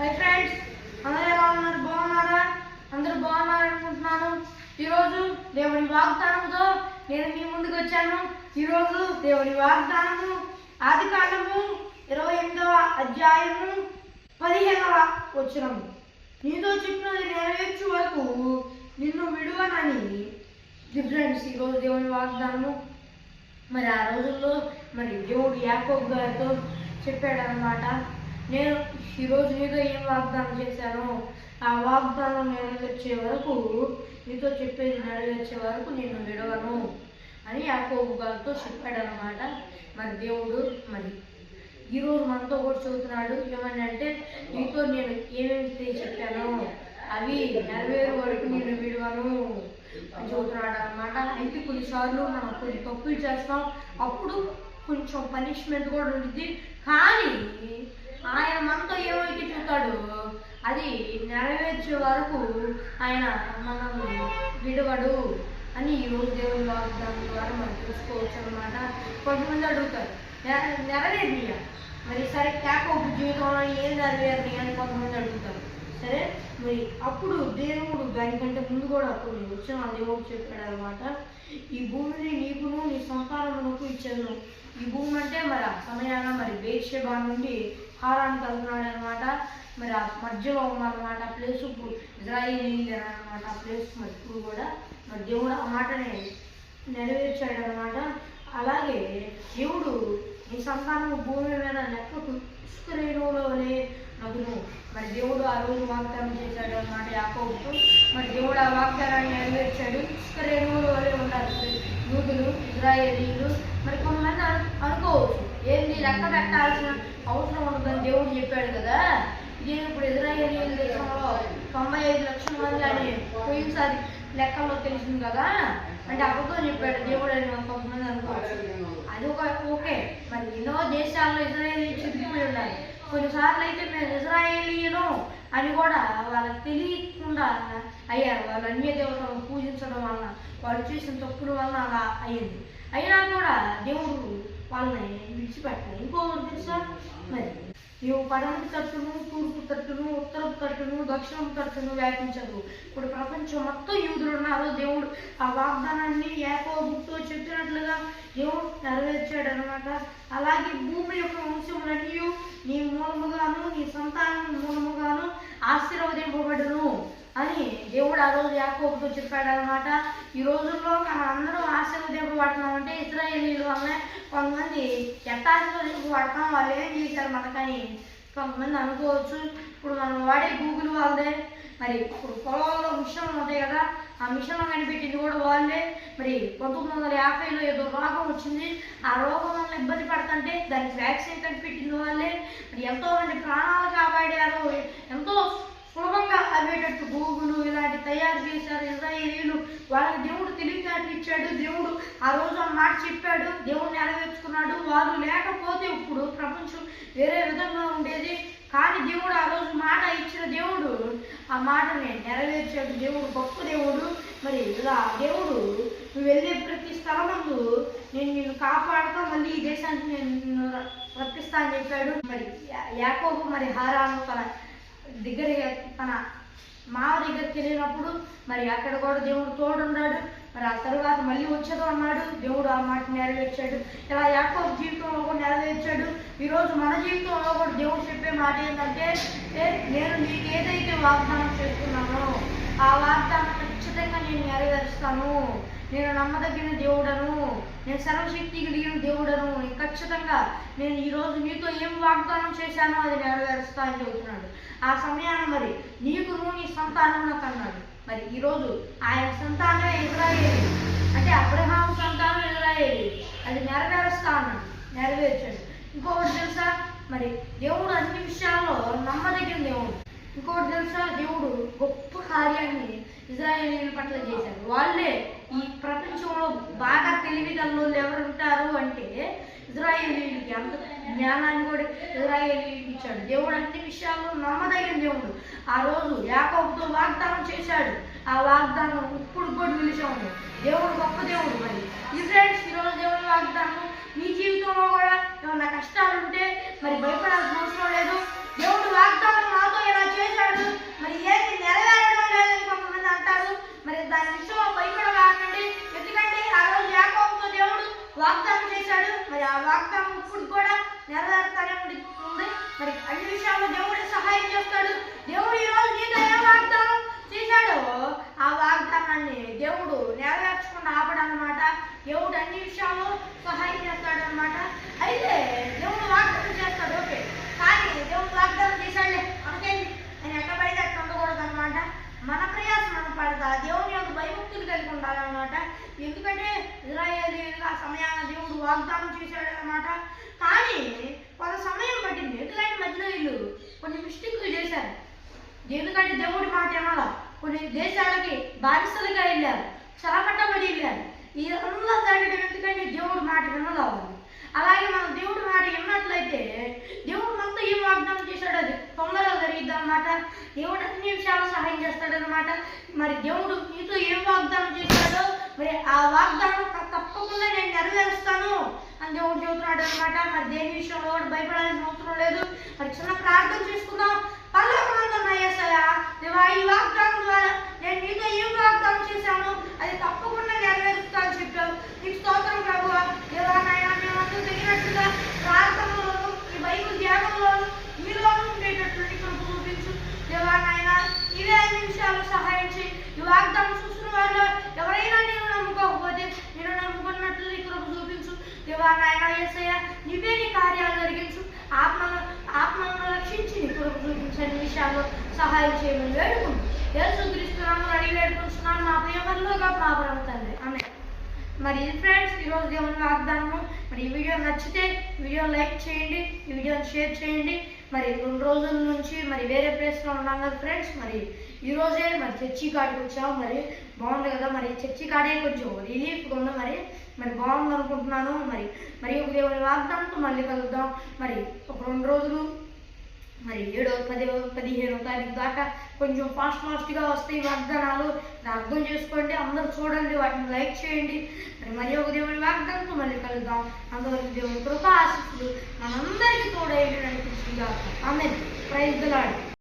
Hi friends, అందరూ ఎలా ఉన్నారు? బాగున్నారా? అందరూ బాగున్నారు అనుకుంటున్నాను. ఈరోజు దేవుని వాగ్దానంతో నేను మీ ముందుకు వచ్చాను. ఈరోజు దేవుని వాగ్దానము ఆదికాండము 28వ అధ్యాయము 15వ వచనము. నీతో చెప్పినది నెరవేర్చు వరకు నిన్ను విడువనని. ఫ్రెండ్స్, ఈరోజు దేవుని వాగ్దానము మరి ఆ రోజుల్లో దేవుడు యాకోబు గారితో చెప్పాడనమాట. నేను ఈరోజు నీతో ఏం వాగ్దానం చేశానో ఆ వాగ్దానం నెరవేర్చే వరకు, నీతో చెప్పేది నెరవేర్చే వరకు నేను విడవను అని యాకోబు గారితో చెప్పాడనమాట. మరి దేవుడు ఈరోజు మనతో కూడా చెబుతున్నాడు. ఏమని అంటే, నీతో నేను ఏమేమి చెప్పానో అవి నెరవేరు వరకు నేను విడవను అని చెబుతున్నాడు అనమాట. అయితే కొన్నిసార్లు మనం కొన్ని తప్పులు చేస్తాం, అప్పుడు కొంచెం పనిష్మెంట్ కూడా ఉంటుంది. కానీ ఆయన మనతో ఏమైతే చెబుతాడో అది నెరవేర్చే వరకు ఆయన మనల్ని విడవడు అని ఈరోజు దేవుని వాగ్దానం ద్వారా మనం తెలుసుకోవచ్చు అనమాట. కొంతమంది అడుగుతారు, నెరవేరియ మరి సరే యాకోబు జీవితంలో ఏం నెరవేరినాయి అని కొంతమంది అడుగుతారు. సరే, మరి అప్పుడు దేవుడు దానికంటే ముందు కూడా కొన్ని వచ్చిన దేవుడు చెప్పాడు అనమాట. ఈ భూమిని నీకును నీ సంతానమునకు ఇచ్చాను. ఈ భూమి అంటే మరి ఆ సమయాన బేర్షెబా నుండి హారానికి వెళ్తున్నాడు అనమాట. మరి ఆ మధ్యలో ఉందన్నమాట ఆ ప్లేస్. ఇప్పుడు ఇజ్రాయేలీలు అనమాట ఆ ప్లేస్. మరి ఇప్పుడు కూడా దేవుడు ఆ మాటని నెరవేర్చాడు అనమాట. అలాగే దేవుడు నీ సంతానము భూమి మీద లెక్కకు ఇసుక రేణువులోనే నదును. మరి దేవుడు ఆ రోజు వాగ్దానం చేశాడు అనమాట యాకోబుతో. మరి దేవుడు ఆ వాగ్దానాన్ని నెరవేర్చాడు. ఇసుక రేణువులోనే ఉండాలి యూదులు, ఇజ్రాయేలీలు. మరి కొంతమంది అనుకోవచ్చు, ఏంది లెక్క పెట్టాల్సిన అవసరం ఉండదని దేవుడు చెప్పాడు కదా. ఇది ఇప్పుడు ఇజ్రాయేలీల దేశంలో 95 లక్షల మంది అని పోయినసారి లెక్కల్లో తెలిసింది కదా, అంటే అబద్ధం చెప్పాడు దేవుడు అని కొంతమంది అనుకోవచ్చు. అది ఓకే. మరి ఎన్నో దేశాల్లో ఇజ్రాయేలీలు చెదిరిపోయి ఉండాలి. కొన్నిసార్లు అయితే మేము ఇజ్రాయేలీలు అని కూడా వాళ్ళకి తెలియకుండా అయ్యారు. వాళ్ళు అన్య దేవతలను పూజించడం వలన, వాళ్ళు చేసిన తప్పుల వలన అలా అయ్యింది. అయినా కూడా దేవుడు వాళ్ళని విడిచిపెట్టాలి. ఇంకోటి తెలుసా, మరి నీవు పడమటి తట్టును, తూర్పు తట్టును, ఉత్తరపు తట్టును, దక్షిణపు తట్టును వ్యాపించదు. ఇప్పుడు ప్రపంచం మొత్తం యూదులు ఉన్నారు. దేవుడు ఆ వాగ్దానాన్ని యాకోబుతో చెప్పినట్లుగా దేవుడు నెరవేర్చాడు అనమాట. అలాగే భూమి యొక్క వంశములన్నీ నీ మూలముగాను నీ సంతానం మూలముగాను ఆశీర్వదింపబడును అని దేవుడు ఆ రోజు యాకోబుతో చెప్పాడు అనమాట. ఈ రోజుల్లో మనం అందరం ఆశీర్వదింపబడుతున్నాం అంటే ఇశ్రాయేలీల వల్లనే. కొంతమంది ఎట్లా ఆశీర్వదింపబడతాం, వాళ్ళు ఏం చేశారు మనకని కొంతమంది అనుకోవచ్చు. ఇప్పుడు మనం వాడే గూగుల్ వాళ్ళదే. మరి ఇప్పుడు పొలంలో మిషన్లు ఉంటాయి కదా, ఆ మిషన్లు కనిపెట్టింది కూడా వాళ్ళే. మరి 1950లో ఏదో రోగం వచ్చింది. ఆ రోగం వల్ల ఇబ్బంది పడుతుంటే దానికి వ్యాక్సిన్ కనిపెట్టింది వాళ్ళే. మరి ఎంతో మంది ప్రాణాలు కాపాడారు. ఎంతో సులభంగా అయ్యేటట్టు గూగుల్ ఇలాంటి తయారు చేశారు ఇజ్రాయేలీలు. వాళ్ళకి దేవుడు తెలివితేటలు ఇచ్చాడు. దేవుడు ఆ రోజు ఆ మాట చెప్పాడు, దేవుడు నెరవేర్చుకున్నాడు. వాళ్ళు లేకపోతే ఇప్పుడు ప్రపంచం వేరే విధంగా ఉండేది. కానీ దేవుడు ఆ రోజు మాట ఇచ్చిన దేవుడు ఆ మాటని నెరవేర్చాడు. దేవుడు గొప్ప దేవుడు. మరి ఇలా దేవుడు నువ్వు వెళ్ళే ప్రతి స్థలమందు నేను నిన్ను కాపాడుతా, మళ్ళీ ఈ దేశానికి నేను నిన్ను రప్పిస్తా అని చెప్పాడు. మరి యాకోబు హారాను తన మావ దగ్గరికి వెళ్ళినప్పుడు మరి అక్కడ కూడా దేవుడు తోడున్నాడు. మరి ఆ తరువాత మళ్ళీ వచ్చేదో అన్నాడు. దేవుడు ఆ మాట నెరవేర్చాడు. ఇలా యాకోబు జీవితంలో కూడా నెరవేర్చాడు. ఈరోజు మన జీవితంలో కూడా దేవుడు చెప్పే మాట ఏంటంటే, నేను నీకు ఏదైతే వాగ్దానం చేస్తున్నానో ఆ వాగ్దానం ఖచ్చితంగా నేను నెరవేరుస్తాను. నేను నమ్మదగిన దేవుడను, నేను సర్వశక్తి కలిగిన దేవుడను. ఖచ్చితంగా నేను ఈరోజు నీతో ఏం వాగ్దానం చేశానో అది నెరవేరుస్తా అని చెబుతున్నాడు. ఆ సమయాన్ని మరి నీకును నీ సంతానం నాకు అన్నాడు. మరి ఈరోజు ఆయన సంతానమే ఇజ్రాయేలు, అంటే అబ్రహాము సంతానం ఇజ్రాయేలు. అది నెరవేరుస్తా అన్నాడు, నెరవేర్చాడు. ఇంకొకటి తెలుసా, మరి దేవుడు అన్ని విషయాల్లో నమ్మదగిన దేవుడు. ఇంకోటి తెలుసా, దేవుడు గొప్ప కార్యాన్ని ఇజ్రాయేలీల పట్ల చేశాడు. వాళ్ళే ఈ ప్రపంచంలో బాగా తెలివిగల్లో ఎవరు ఉంటారు అంటే ఇజ్రాయేలీలకి. అంత జ్ఞానాన్ని కూడా ఇజ్రాయేలీలకి ఇచ్చాడు. దేవుడు అన్ని విషయాల్లో నమ్మదగిన దేవుడు. ఆ రోజు యాకోబుతో వాగ్దానం చేశాడు. ఆ వాగ్దానం ఇప్పుడు కూడా నిలిచి ఉంది. దేవుడు గొప్ప దేవుడు. మరి ఈ ఫ్రెండ్స్, ఈరోజు దేవుడి వాగ్దానం మీ జీవితంలో కూడా ఏమన్నా కష్టాలు ఉంటే మరి భయపడాల్సిన అవసరం లేదు. దేవుడు వాగ్దానం నాతో ఎలా అన్ని విషయాల్లో సహాయం చేస్తాడు అనమాట. అయితే దేవుడు వాగ్దానం చేస్తాడు, ఓకే, కానీ దేవుడు వాగ్దానం చేశాడులే మనకేంటి నేను ఎక్కడ పడితే అక్కడ ఉండకూడదు అనమాట. మన ప్రయాసం మనం పడతా దేవుని యొక్క భయభక్తులు కలిగి ఉండాలన్నమాట. ఎందుకంటే ఇజ్రాయేలీయులు ఆ సమయాన దేవుడు వాగ్దానం చేశాడు అనమాట. కానీ కొంత సమయం పట్టింది, ఎందుకంటే మధ్యలో వీళ్ళు కొన్ని మిస్టేక్లు చేశారు. ఎందుకంటే దేవుడి మాట ఏమన్నా కొన్ని దేశాలకి బానిసలుగా వెళ్ళారు, చెరపట్టబడి వెళ్ళారు. ఈ అందరూ జరగడం ఎందుకంటే దేవుడి మాట వినదావాలి. అలాగే మనం దేవుడి మాట విన్నట్లయితే దేవుడు మనతో ఏం వాగ్దానం చేశాడు అది తొందరగా జరిగిద్ది అనమాట. దేవుడు అన్ని విషయాలు సహాయం చేస్తాడనమాట. మరి దేవుడు నీతో ఏం వాగ్దానం చేశాడో మరి ఆ వాగ్దానం తప్పకుండా నేను నెరవేరుస్తాను అని దేవుడు చెబుతున్నాడు అనమాట. మరి దేని విషయంలో కూడా భయపడాల్సిన అవసరం లేదు. మరి చిన్న ప్రార్థన చేసుకుందాం. పరలోకమందున్న యేసయ్యా, దేవా, ఈ వాగ్దానం ద్వారా నేను నీతో ఏం వాగ్దానం చేశాను అది తప్పకుండా నెరవేరుస్తాను చెప్పావు. నీకు స్తోత్రం ప్రభువా. దేవా నాయన, మేమందరూ తగినట్టుగా ప్రార్థనలోను ఈ బైబిల్ ధ్యానంలోను మీలోనూ ఉండేటట్లు నీకు చూపించు. దేవా నాయన, ఇవే అన్ని విషయాలు సహాయం చేయి. ఈ వాగ్దానం చూసిన వాళ్ళు ఎవరైనా నేను నమ్ముకోకపోతే నేను నమ్ముకున్నట్లు నీ కృప చూపించు. దేవా నాయన యేసయ్యా, నీవే నీ కార్యాలు జరిగించు. ఆత్మను రక్షించి నీ కృప చూపించని విషయాల్లో సహాయం చేయమని వేడుకుంటూ యేసుక్రీస్తు నామమున అడిగి వేడుకుంటున్నాను మా ప్రియమరులుగా మా పరమ తండ్రి. ఆమేన్. మరి ఇది ఫ్రెండ్స్ ఈరోజు దేవుని వాగ్దానము. మరి ఈ వీడియో నచ్చితే వీడియో లైక్ చేయండి, ఈ వీడియోని షేర్ చేయండి. మరి 2 రోజుల నుంచి మరి వేరే ప్లేస్లో ఉన్నాం కదా ఫ్రెండ్స్. మరి ఈరోజే మరి చర్చి కాడికి వచ్చాము. మరి బాగుంది కదా, మరి చర్చి కాడే కొంచెం రిలీఫ్గా ఉంది. మరి బాగుంది అనుకుంటున్నాను. మరి ఒక దేవుని వాగ్దానంతో మళ్ళీ కలుద్దాం. మరి ఒక 2 రోజులు మరి 7వ 10వ 15వ తారీఖు దాకా కొంచెం ఫాస్ట్గా వస్తాయి వాగ్దానాలు. అర్థం చేసుకోండి, అందరూ చూడండి, వాటిని లైక్ చేయండి. మరి ఒక దేవుని వాగ్దానంతో మళ్ళీ కలుద్దాం. అంతవరకు దేవుని కృప ఆశీస్సులు మనందరికీ తోడై నడిపించుగా. ఆమేన్. Praise the lord.